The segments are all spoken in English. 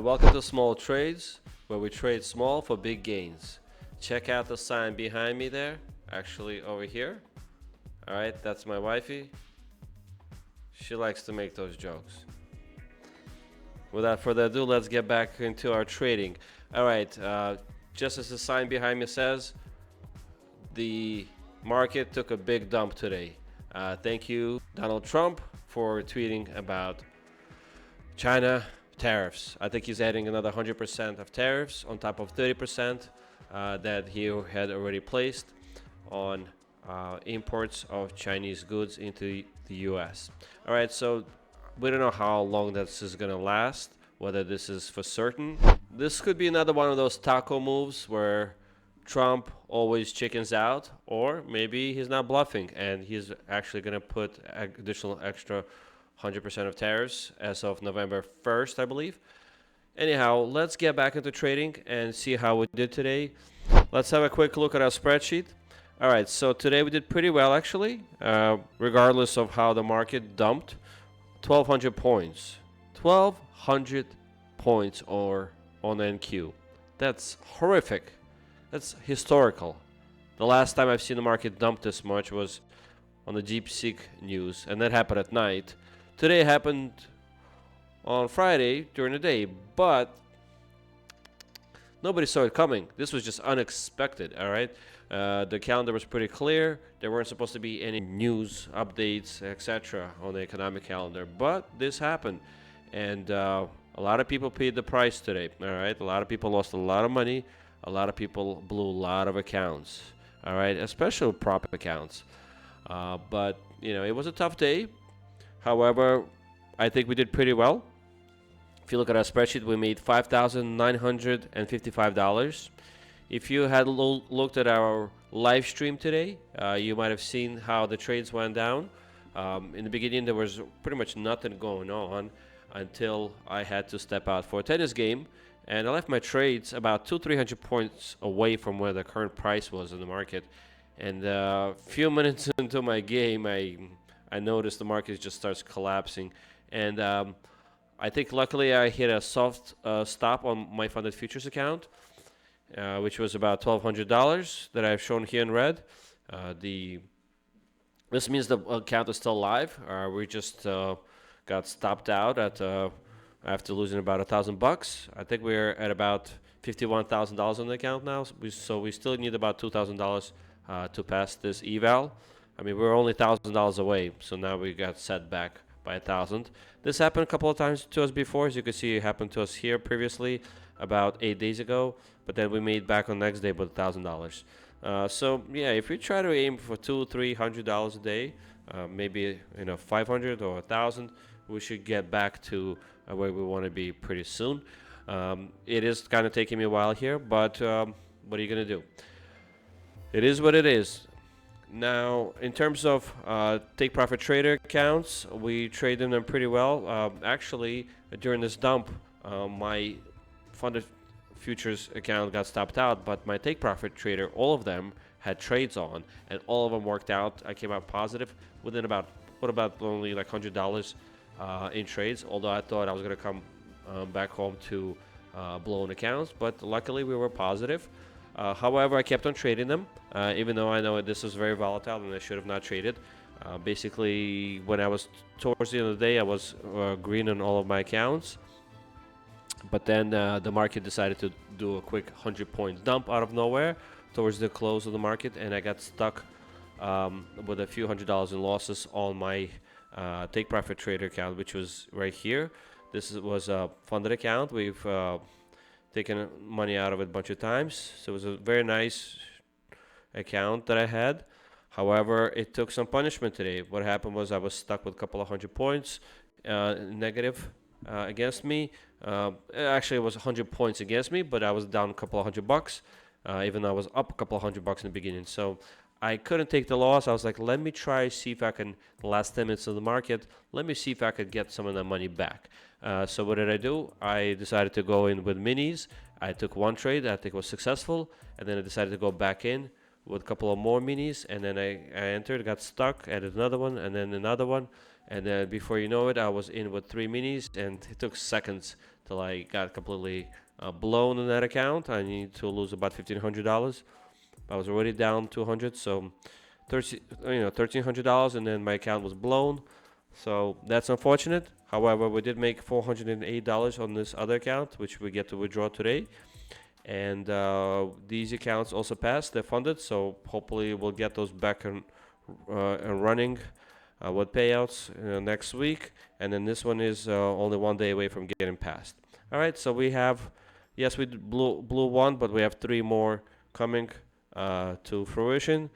Welcome to Small Trades, where we trade small for big gains. Check out the sign behind me there, actually over here. All right, that's my wifey. She likes to make those jokes. Without further ado, let's get back into our trading. All right, just as the sign behind me says, the market took a big dump today. Thank you, Donald Trump, for tweeting about China tariffs. I think he's adding another 100% of tariffs on top of 30% that he had already placed on imports of Chinese goods into the US. All right, so we don't know how long this is going to last, whether this is for certain. This could be another one of those taco moves where Trump always chickens out, or maybe he's not bluffing and he's actually going to put additional extra 100% of tariffs as of November 1st, I believe. Anyhow, let's get back into trading and see how we did today. Let's have a quick look at our spreadsheet. All right, so today we did pretty well, actually, regardless of how the market dumped. 1,200 points. 1,200 points or on NQ. That's horrific. That's historical. The last time I've seen the market dump this much was on the DeepSeek news, and that happened at night. Today happened on Friday during the day, but nobody saw it coming. This was just unexpected, all right? The calendar was pretty clear. There weren't supposed to be any news, updates, etc. on the economic calendar, but this happened. And a lot of people paid the price today, all right? A lot of people lost a lot of money. A lot of people blew a lot of accounts, all right? Especially prop accounts. But, you know, it was a tough day. However, I think we did pretty well. If you look at our spreadsheet, we made $5,955. If you had looked at our live stream today, you might have seen how the trades went down. In the beginning, there was pretty much nothing going on until I had to step out for a tennis game. And I left my trades about 200-300 points away from where the current price was in the market. And a few minutes into my game, I noticed the market just starts collapsing. And I think luckily I hit a soft stop on my funded futures account, which was about $1,200 that I've shown here in red. This means the account is still live. We just got stopped out at after losing about $1,000. I think we're at about $51,000 on the account now. So we still need about $2,000 to pass this eval. I mean, we're only $1,000 away, so now we got set back by 1,000. This happened a couple of times to us before. As you can see, it happened to us here previously about 8 days ago, but then we made back on the next day with $1,000. So yeah, if we try to aim for $200-300 a day, maybe 500 or 1,000, we should get back to where we want to be pretty soon. It is kind of taking me a while here, but what are you gonna do? It is what it is. Now, in terms of take profit trader accounts, we traded them pretty well. Actually, during this dump, my funded futures account got stopped out, but my take profit trader, all of them had trades on, and all of them worked out. I came out positive within about only like $100 in trades. Although I thought I was gonna come back home to blown accounts, but luckily we were positive. However, I kept on trading them, even though I know this is very volatile and I should have not traded. Basically, when I was towards the end of the day, I was green on all of my accounts. But then the market decided to do a quick 100-point dump out of nowhere towards the close of the market, and I got stuck with a few $100 in losses on my take profit trader account, which was right here. This was a funded account. We've taken money out of it a bunch of times, so it was a very nice account that I had. However, it took some punishment today. What happened was I was stuck with a couple of 100 points negative against me. Actually, it was 100 points against me, but I was down a couple of $100, even though I was up a couple of $100 in the beginning. So I couldn't take the loss. I was like, let me try see if I can, the last 10 minutes of the market, let me see if I could get some of that money back. So what did I do? I decided to go in with minis. I took one trade that I think was successful, and then I decided to go back in with a couple of more minis, and then I entered, got stuck, added another one, and then another one, And then before you know it, I was in with 3 minis, and it took seconds till I got completely blown in that account. I need to lose about $1,500. I was already down 200, so $1,300, and then my account was blown. So that's unfortunate. However, we did make $408 on this other account, which we get to withdraw today. And these accounts also passed; they're funded, so hopefully we'll get those back and running with payouts next week. And then this one is only 1 day away from getting passed. All right, so we have, yes, we blew one, but we have 3 more coming to fruition.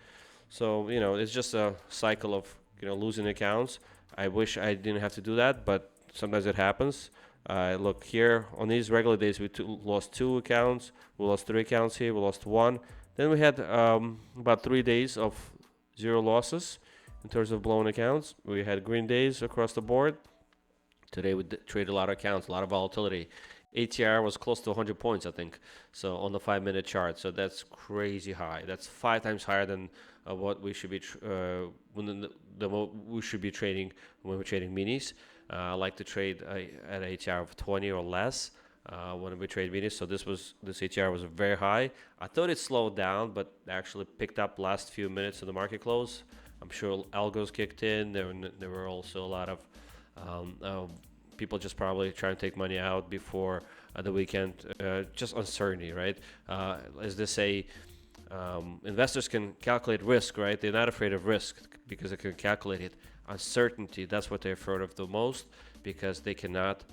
So it's just a cycle of losing accounts. I wish I didn't have to do that, but sometimes it happens. Look here, on these regular days, we lost 2 accounts. We lost 3 accounts here. We lost 1. Then we had about 3 days of 0 losses in terms of blown accounts. We had green days across the board. Today we traded a lot of accounts, a lot of volatility. ATR was close to 100 points, I think, so on the 5-minute chart. So that's crazy high. That's 5 times higher than what we should be we should be trading when we're trading minis. I like to trade at an ATR of 20 or less when we trade minis. So this ATR was very high. I thought it slowed down, but actually picked up last few minutes of the market close. I'm sure algos kicked in. There were also a lot of people just probably trying to take money out before the weekend. Just uncertainty, right? As they say, investors can calculate risk, right? They're not afraid of risk because they can calculate it. Uncertainty, that's what they're afraid of the most, because they cannot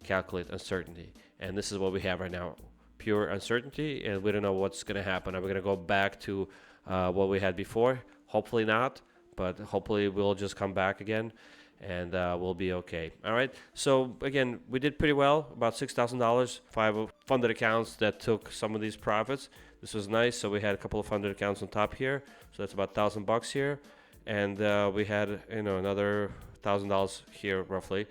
calculate uncertainty. And this is what we have right now, pure uncertainty, and we don't know what's going to happen. Are we going to go back to what we had before? Hopefully not, but hopefully we'll just come back again, and we'll be okay. All right, so again, we did pretty well, about $6,000, 5 funded accounts that took some of these profits. This was nice. So we had a couple of funded accounts on top here, so that's about $1,000 here, and we had another $1,000 here roughly.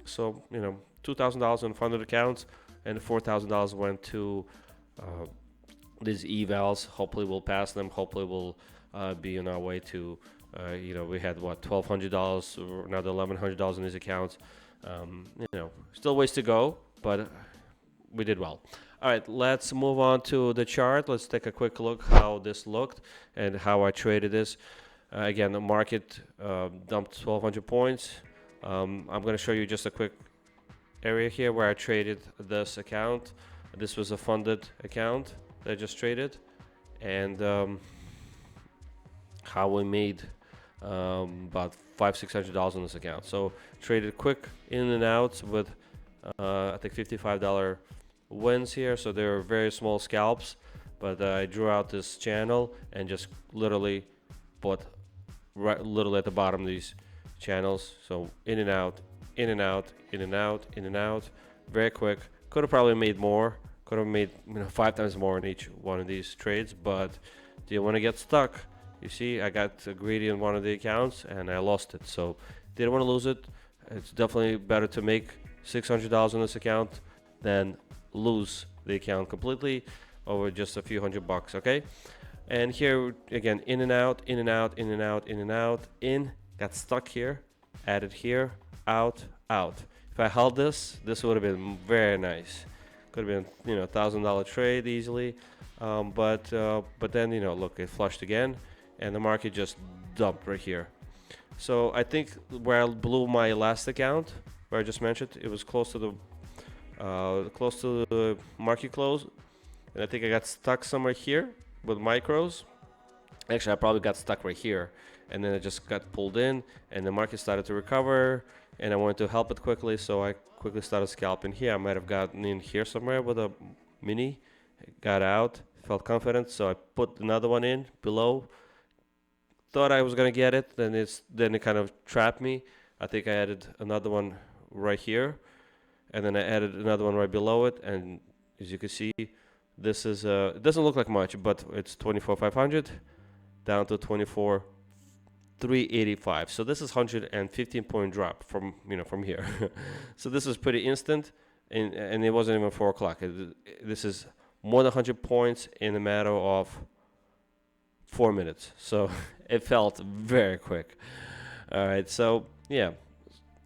So $2,000 on funded accounts, and $4,000 went to these evals. Hopefully we'll pass them. Hopefully we'll be on our way to we had $1,200, another $1,100 in these accounts. Still ways to go, but we did well. All right, let's move on to the chart. Let's take a quick look how this looked and how I traded this. Again, the market dumped 1,200 points. I'm going to show you just a quick area here where I traded this account. This was a funded account that I just traded, and how we made about $500-600 on this account. So traded quick in and out with I think $55 wins here. So they're very small scalps, but I drew out this channel and just literally bought literally at the bottom of these channels. So in and out, in and out, in and out, in and out, very quick. Could have probably made more. Could have made 5 times more in each one of these trades, but didn't want to get stuck. You see, I got greedy in one of the accounts and I lost it. So didn't want to lose it. It's definitely better to make $600 on this account than lose the account completely over just a few $100, okay? And here again, in and out, in and out, in and out, in and out, in, got stuck here, added here, out, out. If I held this would have been very nice. Could have been $1,000 trade easily, but then look, it flushed again, and the market just dumped right here. So I think where I blew my last account, where I just mentioned, it was close to the market close, and I think I got stuck somewhere here with micros. Actually, I probably got stuck right here, and then it just got pulled in, and the market started to recover, and I wanted to help it quickly, so I quickly started scalping here. I might have gotten in here somewhere with a mini, got out, felt confident, so I put another one in below. Thought I was gonna get it, then it kind of trapped me. I think I added another one right here, and then I added another one right below it, and as you can see, this is it doesn't look like much, but it's 24,500 down to 24,385. So this is 115 point drop from from here. So this is pretty instant, and it wasn't even 4 o'clock. This is more than 100 points in a matter of 4 minutes. So it felt very quick. All right, so yeah,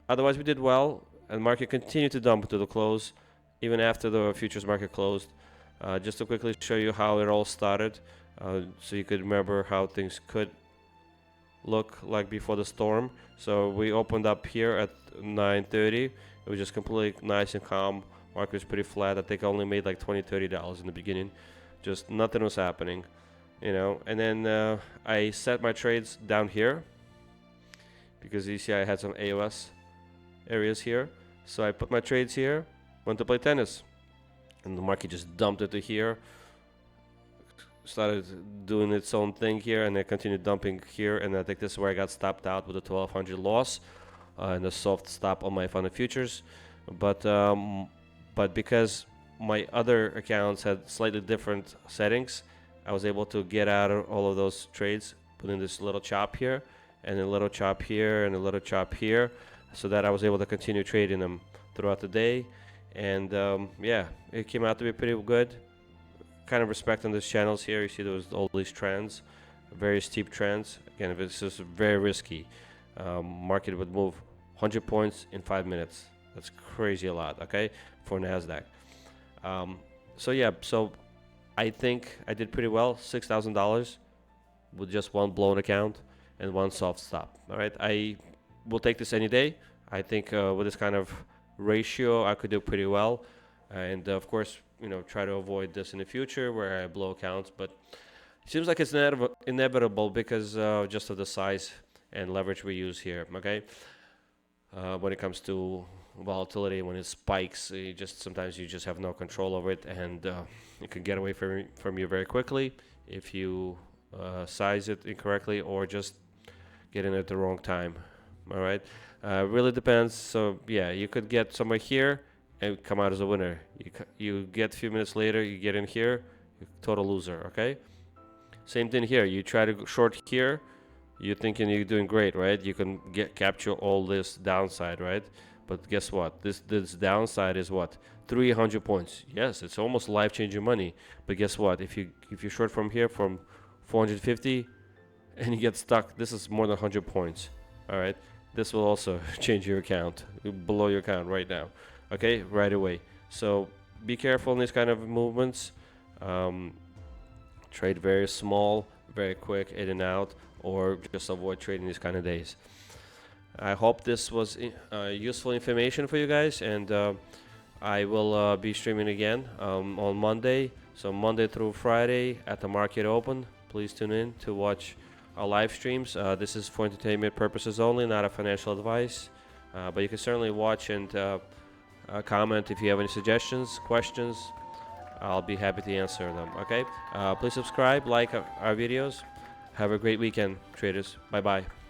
otherwise we did well, and market continued to dump to the close, even after the futures market closed. Just to quickly show you how it all started, so you could remember how things could look like before the storm. So we opened up here at 9:30. It was just completely nice and calm. Market was pretty flat. I think I only made like $20-$30 in the beginning. Just nothing was happening, you know. And then I set my trades down here because you see I had some AOS areas here. So I put my trades here, went to play tennis, and the market just dumped it to here. Started doing its own thing here, and then continued dumping here, and I think this is where I got stopped out with a 1200 loss and a soft stop on my funded futures. But because my other accounts had slightly different settings, I was able to get out of all of those trades, put in this little chop here, and a little chop here, and a little chop here, so that I was able to continue trading them throughout the day. And yeah, it came out to be pretty good. Kind of respecting these channels here. You see there was all these trends, very steep trends. Again, this is very risky. Market would move 100 points in 5 minutes. That's crazy a lot, okay, for Nasdaq. So yeah, so I think I did pretty well. $6,000 with just one blown account and one soft stop. All right, I will take this any day. I think with this kind of ratio, I could do pretty well. And of course, you know, try to avoid this in the future where I blow accounts. But it seems like it's inevitable because just of the size and leverage we use here. Okay, when it comes to volatility, when it spikes, sometimes you just have no control over it, and it can get away from you very quickly if you size it incorrectly or just get in at the wrong time. All right, really depends. So yeah, you could get somewhere here and come out as a winner. You get a few minutes later, you get in here, you're total loser. Okay, same thing here. You try to short here, you're thinking you're doing great, right? You can capture all this downside, right? But guess what? This downside is what? 300 points. Yes, it's almost life-changing money. But guess what? If you short from here from 450 and you get stuck, this is more than 100 points. All right. This will also change your account, below your account right now. Okay, right away. So be careful in these kind of movements. Trade very small, very quick, in and out, or just avoid trading these kind of days. I hope this was useful information for you guys, and I will be streaming again on Monday. So Monday through Friday at the market open. Please tune in to watch our live streams. This is for entertainment purposes only, not a financial advice. But you can certainly watch and comment if you have any suggestions, questions. I'll be happy to answer them. Okay. Please subscribe, like our videos. Have a great weekend, traders. Bye bye.